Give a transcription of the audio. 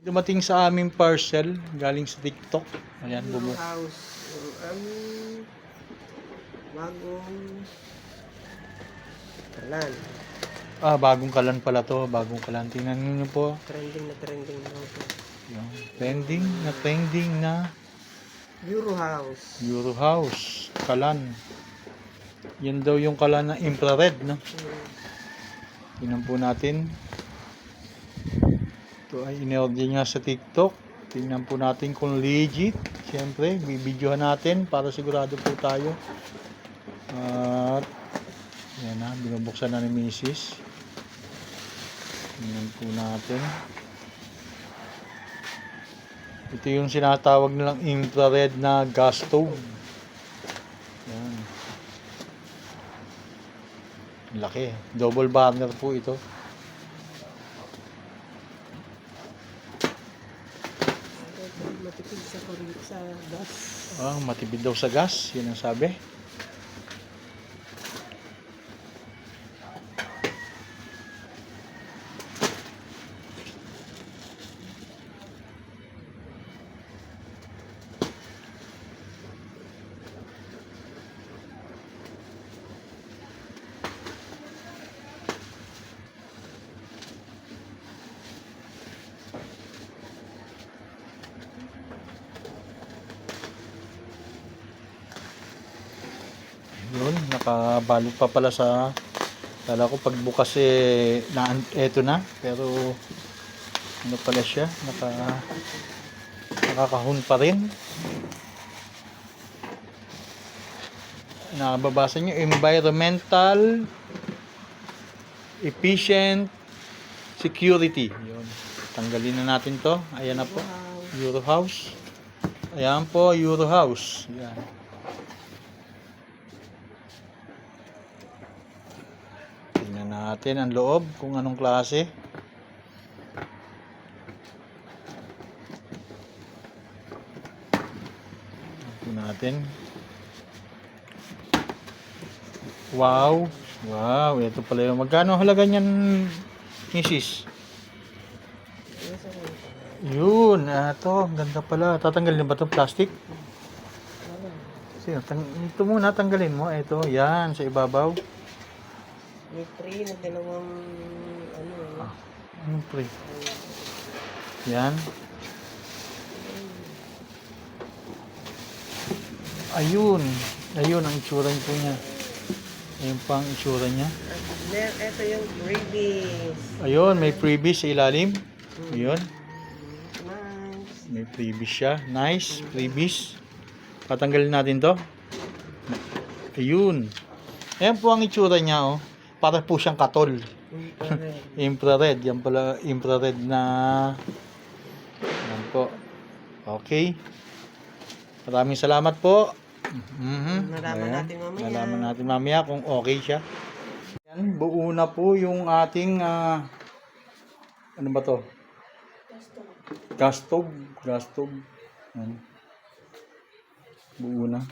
Dumating sa aming parcel galing sa TikTok. Ayan, Yung house. Bagong kalan. Bagong kalan pala to. Bagong kalan. Tingnan niyo po. Trending na ito. Yung trending na Euro house. Euro house. Kalan. Yan daw yung kalan na infrared, no? Tingnan po natin. Ito ay in-order niya sa TikTok. Tingnan po natin kung legit. Siyempre, bibidyohan natin para sigurado po tayo. At yan na, binubuksan na ni Mrs. Tingnan po natin. Ito yung sinatawag nilang infrared na gas stove. Yan. Laki. Double burner po ito. Matipid sa gas. Matipid daw sa gas. Yan ang sabi. Yun, nakabalot pa pala sa, kala ko pagbukas eto na, pero ano pala siya, nakakahon pa rin. Nababasa nyo, environmental efficient security. Yun, tanggalin na natin to. Ayan na po, Euro house. Ayan po, Euro house. Ayan. Tingnan natin ang loob kung anong klase. Tingnan natin. Wow. Wow, ito pala yung magkano halaga niyan, Mrs. Yun, ito, ang ganda pala. Tatanggalin ba itong plastic? Sige, ito muna, tanggalin mo. Ito, yan, sa ibabaw. May free na dalawang Anong pre? Yan. Ayun. Ayun ang itsura po niya. Ayun pa ang itsura niya. Ito yung freebies. Ayun, may freebies sa ilalim. Ayun. Nice. May freebies siya. Nice. Freebies. Patanggalin natin to. Ayun. Ayan po ang itsura niya, oh. Para po siyang katol. Infrared. Yan pala infrared na. Yan po. Okay. Maraming salamat po. Nalaman natin mamaya kung okay siya. Yan, buo na po yung ating ano ba to? Gas stove. Yan. Buo na.